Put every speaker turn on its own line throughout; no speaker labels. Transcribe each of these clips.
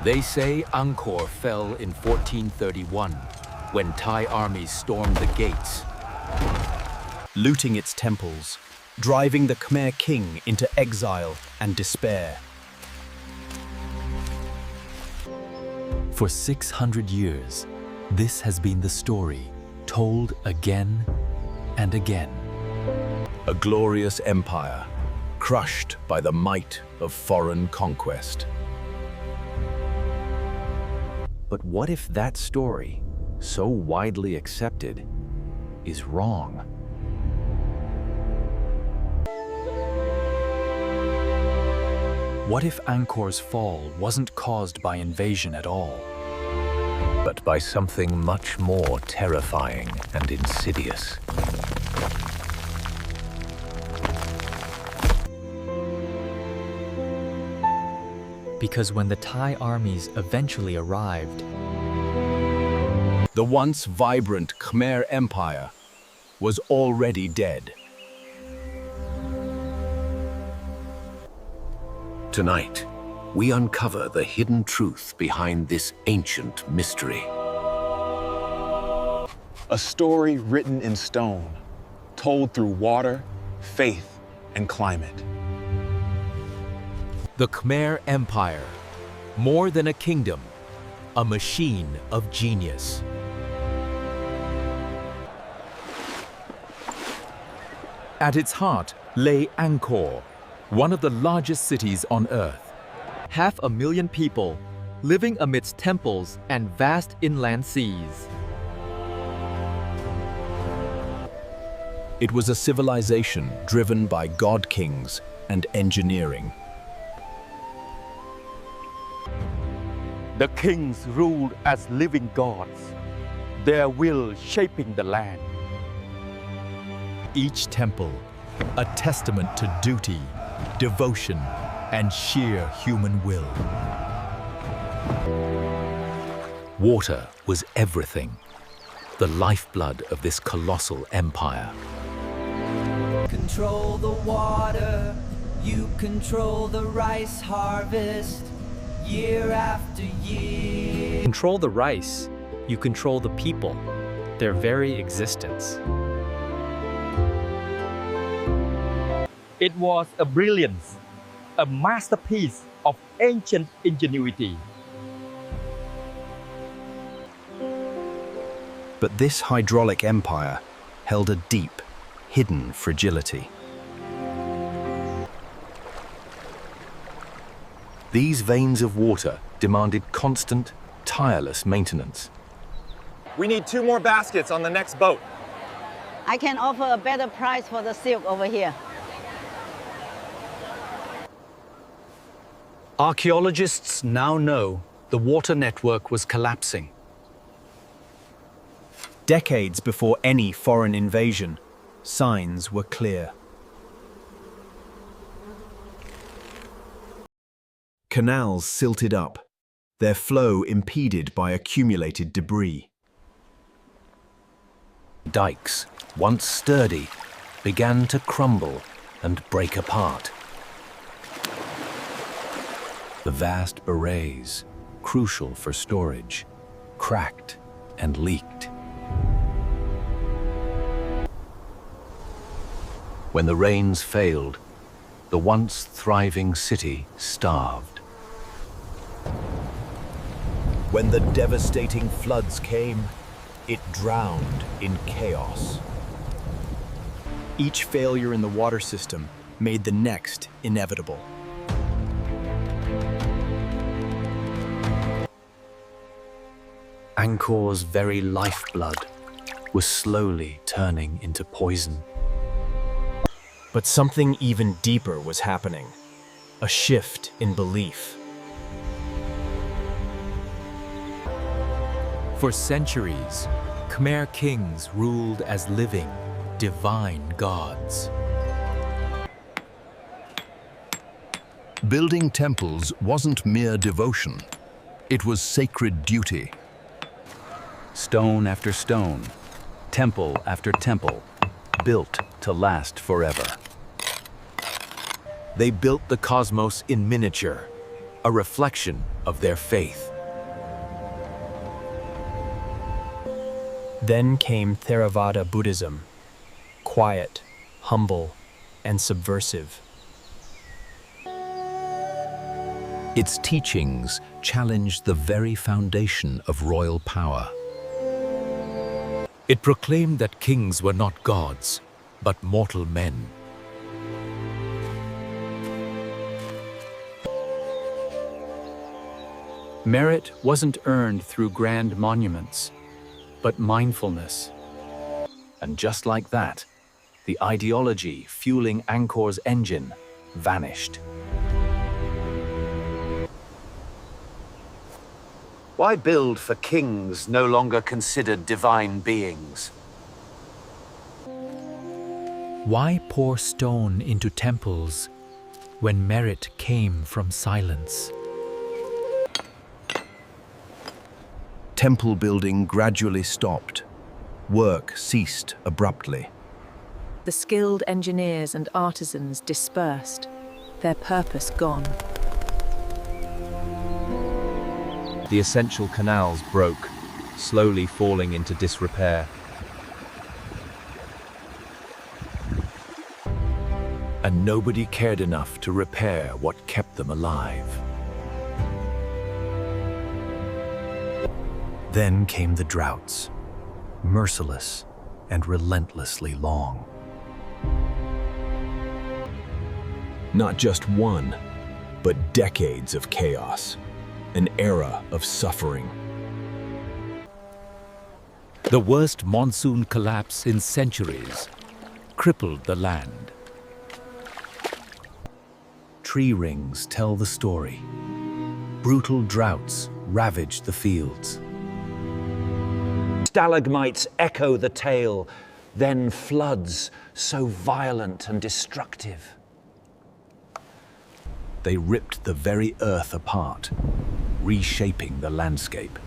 They say Angkor fell in 1431, when Thai armies stormed the gates,
looting its temples, driving the Khmer king into exile and despair.
For 600 years, this has been the story, told again and again.
A glorious empire, crushed by the might of foreign conquest.
But what if that story, so widely accepted, is wrong? What if Angkor's fall wasn't caused by invasion at all, but by something much more terrifying and insidious? Because when the Thai armies eventually arrived,
the once vibrant Khmer Empire was already dead.
Tonight, we uncover the hidden truth behind this ancient mystery.
A story written in stone, told through water, faith, and climate.
the Khmer Empire, more than a kingdom, a machine of genius. At its heart lay Angkor, one of the largest cities on Earth.
500,000 people living amidst temples and vast inland seas.
It was a civilization driven by god kings and engineering.
The kings ruled as living gods, their will shaping the land.
Each temple, a testament to duty, devotion, and sheer human will. Water was everything, the lifeblood of this colossal empire.
Control the water, you control the rice harvest, year after year.
Control the rice, you control the people, their very existence.
It was a brilliance, a masterpiece of ancient ingenuity.
But this hydraulic empire held a deep, hidden fragility. These veins of water demanded constant, tireless maintenance.
We need 2 more baskets on the next boat.
I can offer a better price for the silk over here.
Archaeologists now know the water network was collapsing. Decades before any foreign invasion, signs were clear. Canals silted up, their flow impeded by accumulated debris.
Dikes, once sturdy, began to crumble and break apart. The vast barrays, crucial for storage, cracked and leaked. When the rains failed, the once thriving city starved.
When the devastating floods came, it drowned in chaos. Each failure in the water system made the next inevitable.
Angkor's very lifeblood was slowly turning into poison.
But something even deeper was happening, a shift in belief.
For centuries, Khmer kings ruled as living, divine gods.
Building temples wasn't mere devotion. It was sacred duty.
Stone after stone, temple after temple, built to last forever. They built the cosmos in miniature,
a reflection of their faith.
Then came Theravada Buddhism, quiet, humble, and subversive.
Its teachings challenged the very foundation of royal power.
It proclaimed that kings were not gods, but mortal men.
Merit wasn't earned through grand monuments, but mindfulness. And just like that, the ideology fueling Angkor's engine vanished.
Why build for kings no longer considered divine beings?
Why pour stone into temples when merit came from silence?
Temple building gradually stopped. Work ceased abruptly.
The skilled engineers and artisans dispersed, their purpose gone.
The essential canals broke, slowly falling into disrepair.
And nobody cared enough to repair what kept them alive.
Then came the droughts, merciless and relentlessly long.
Not just one, but decades of chaos, an era of suffering.
The worst monsoon collapse in centuries crippled the land.
Tree rings tell the story. Brutal droughts ravaged the fields.
Stalagmites echo the tale, then floods so violent and destructive.
They ripped the very earth apart, reshaping the landscape.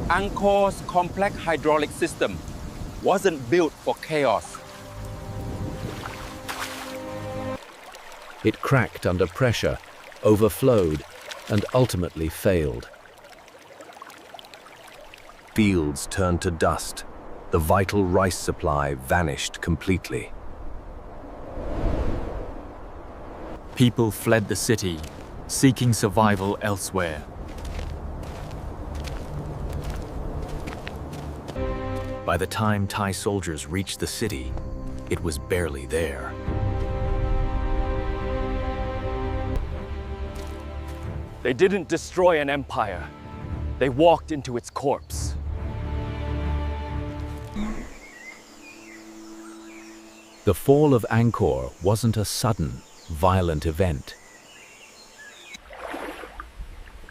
Angkor's complex hydraulic system wasn't built for chaos.
It cracked under pressure, overflowed, and ultimately failed.
Fields turned to dust. The vital rice supply vanished completely.
People fled the city, seeking survival elsewhere.
By the time Thai soldiers reached the city, it was barely there.
They didn't destroy an empire. They walked into its corpse.
The fall of Angkor wasn't a sudden, violent event.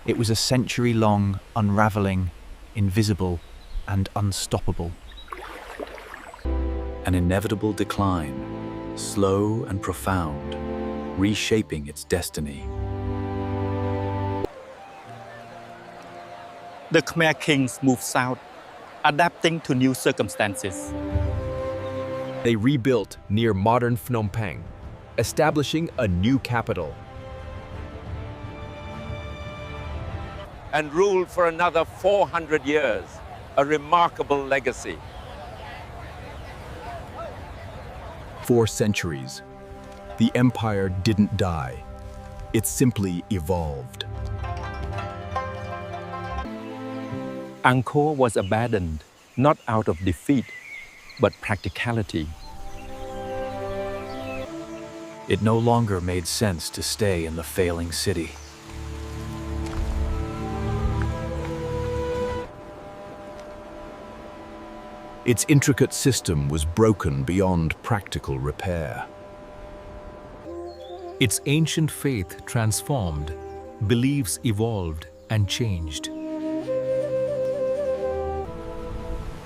It was a century-long, unraveling, invisible, and unstoppable.
An inevitable decline, slow and profound, reshaping its destiny.
The Khmer kings moved south, adapting to new circumstances.
They rebuilt near modern Phnom Penh, establishing a new capital.
And ruled for another 400 years, a remarkable legacy.
4 centuries. The empire didn't die. It simply evolved.
Angkor was abandoned, not out of defeat, but practicality.
It no longer made sense to stay in the failing city.
Its intricate system was broken beyond practical repair.
Its ancient faith transformed, beliefs evolved and changed.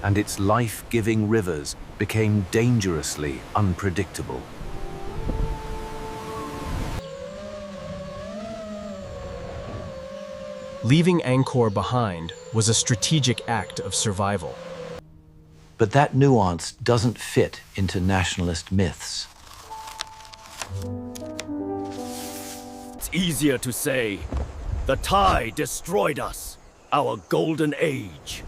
And its life-giving rivers became dangerously unpredictable.
Leaving Angkor behind was a strategic act of survival.
But that nuance doesn't fit into nationalist myths.
It's easier to say, the Thai destroyed us, our golden age.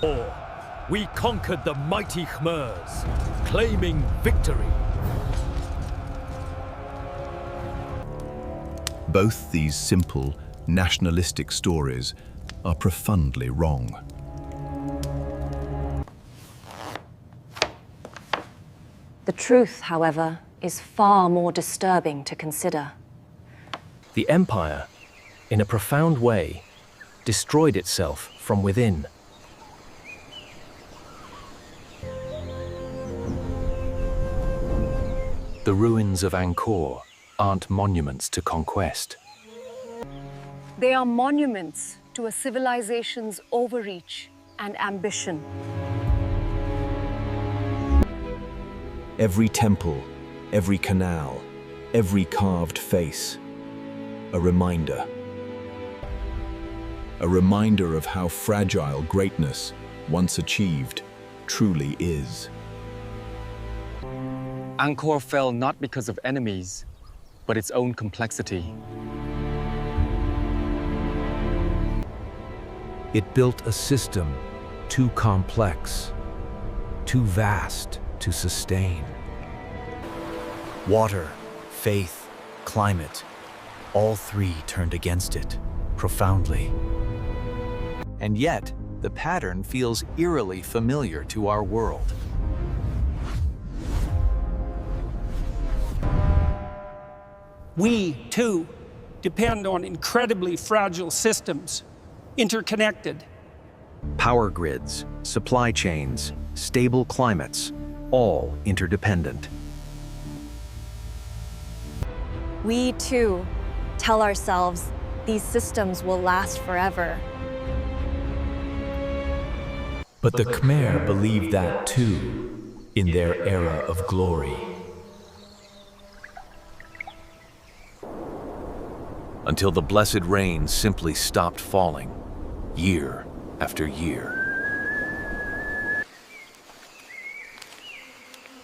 Or, we conquered the mighty Khmers, claiming victory.
Both these simple, nationalistic stories are profoundly wrong.
The truth, however, is far more disturbing to consider.
The empire, in a profound way, destroyed itself from within.
The ruins of Angkor aren't monuments to conquest.
They are monuments to a civilization's overreach and ambition.
Every temple, every canal, every carved face, a reminder. A reminder of how fragile greatness, once achieved, truly is.
Angkor fell not because of enemies, but its own complexity.
It built a system too complex, too vast to sustain.
Water, faith, climate, all three turned against it, profoundly.
And yet, the pattern feels eerily familiar to our world.
We, too, depend on incredibly fragile systems, interconnected.
Power grids, supply chains, stable climates, all interdependent.
We, too, tell ourselves these systems will last forever.
But the Khmer believed that too, in their era of glory.
Until the blessed rain simply stopped falling, year after year.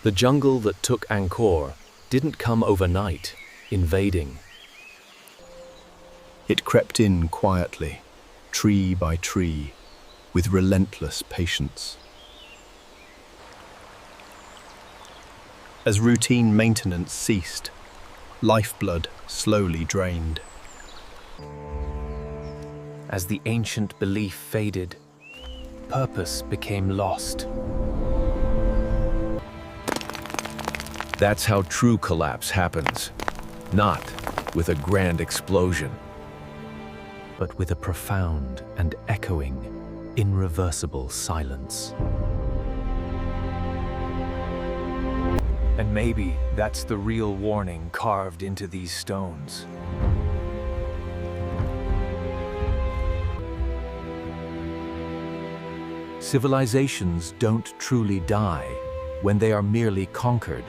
The jungle that took Angkor didn't come overnight, invading.
It crept in quietly, tree by tree, with relentless patience. As routine maintenance ceased, lifeblood slowly drained.
As the ancient belief faded, purpose became lost.
That's how true collapse happens, not with a grand explosion,
but with a profound and echoing, irreversible silence.
And maybe that's the real warning carved into these stones. Civilizations don't truly die when they are merely conquered.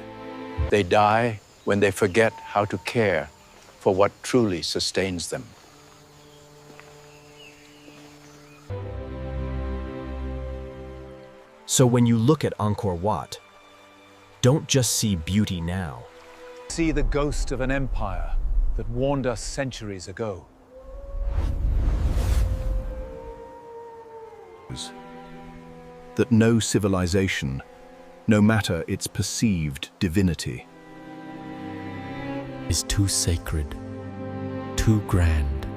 They die when they forget how to care for what truly sustains them.
So when you look at Angkor Wat, don't just see beauty now.
See the ghost of an empire that warned us centuries ago.
That no civilization, no matter its perceived divinity,
is too sacred, too grand,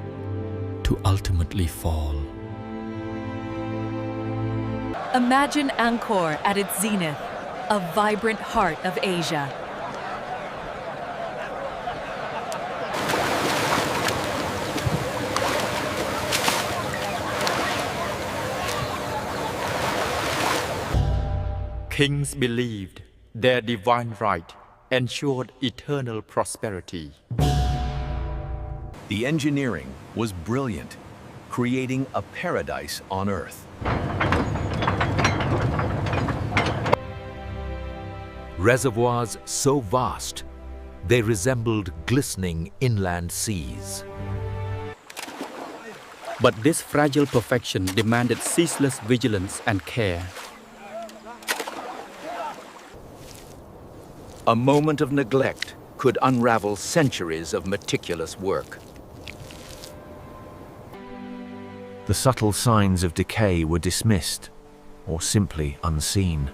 to ultimately fall.
Imagine Angkor at its zenith, a vibrant heart of Asia.
Kings believed their divine right ensured eternal prosperity.
The engineering was brilliant, creating a paradise on Earth.
Reservoirs so vast, they resembled glistening inland seas.
But this fragile perfection demanded ceaseless vigilance and care.
A moment of neglect
could unravel centuries of meticulous work.
The subtle signs of decay were dismissed, or simply unseen.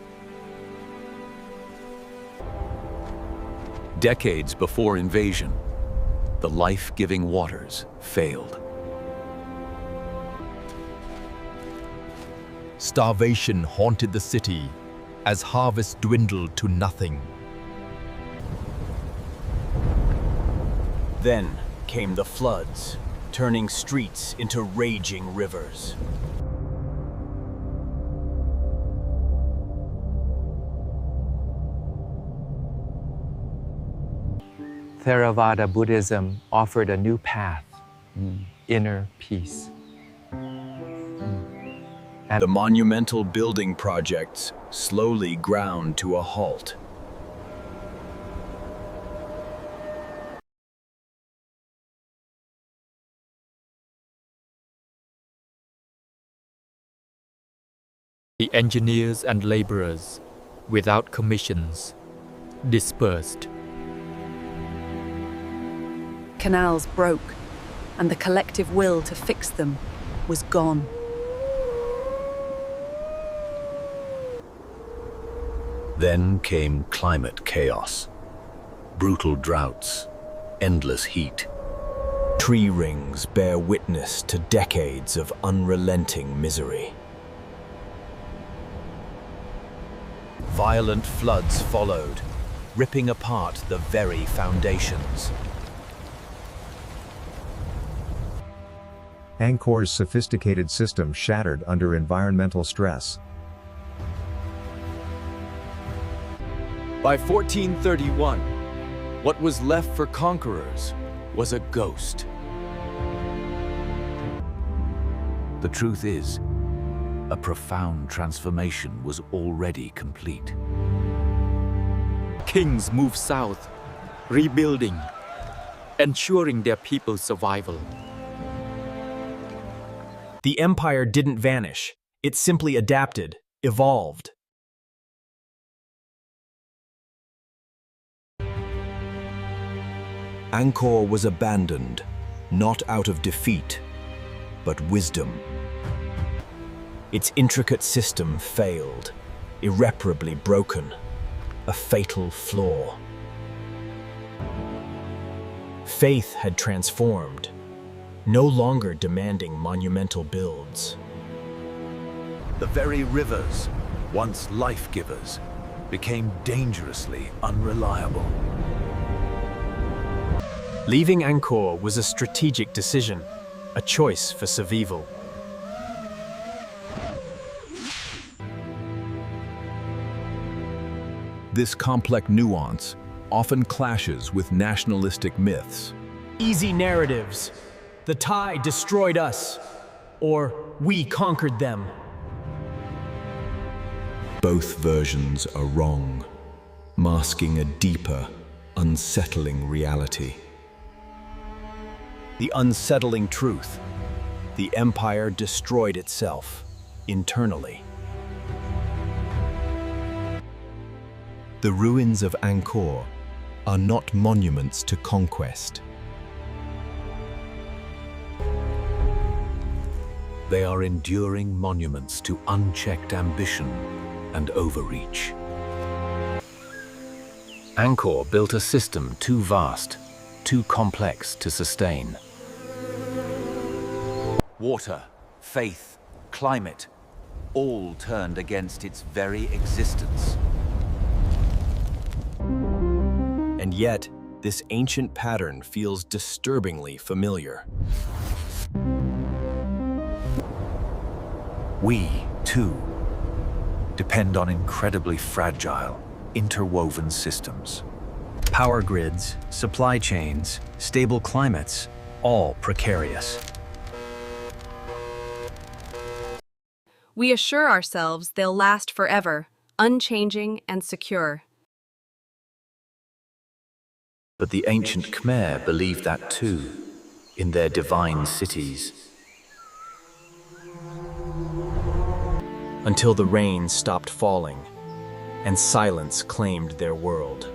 Decades before invasion, the life-giving waters failed.
Starvation haunted the city as harvest dwindled to nothing. Then came the floods, turning streets into raging rivers.
Theravada Buddhism offered a new path, inner peace.
The monumental building projects slowly ground to a halt.
The engineers and laborers, without commissions, dispersed.
Canals broke, and the collective will to fix them was gone.
Then came climate chaos, brutal droughts, endless heat.
Tree rings bear witness to decades of unrelenting misery. Violent floods followed, ripping apart the very foundations.
Angkor's sophisticated system shattered under environmental stress.
By 1431, what was left for conquerors was a ghost.
The truth is, a profound transformation was already complete.
Kings moved south, rebuilding, ensuring their people's survival.
The empire didn't vanish. It simply adapted, evolved. Angkor was abandoned, not out of defeat, but wisdom. Its intricate system failed, irreparably broken, a fatal flaw. Faith had transformed, no longer demanding monumental builds.
The very rivers, once life-givers, became dangerously unreliable.
Leaving Angkor was a strategic decision, a choice for survival.
This complex nuance often clashes with nationalistic myths.
Easy narratives. The Thai destroyed us, or we conquered them.
Both versions are wrong, masking a deeper, unsettling reality.
The unsettling truth: the empire destroyed itself internally. The ruins of Angkor are not monuments to conquest.
They are enduring monuments to unchecked ambition and overreach.
Angkor built a system too vast, too complex to sustain.
Water, faith, climate, all turned against its very existence.
And yet, this ancient pattern feels disturbingly familiar.
We, too, depend on incredibly fragile, interwoven systems.
Power grids, supply chains, stable climates, all precarious.
We assure ourselves they'll last forever, unchanging and secure.
But the ancient Khmer believed that too, in their divine cities.
Until the rain stopped falling, and silence claimed their world.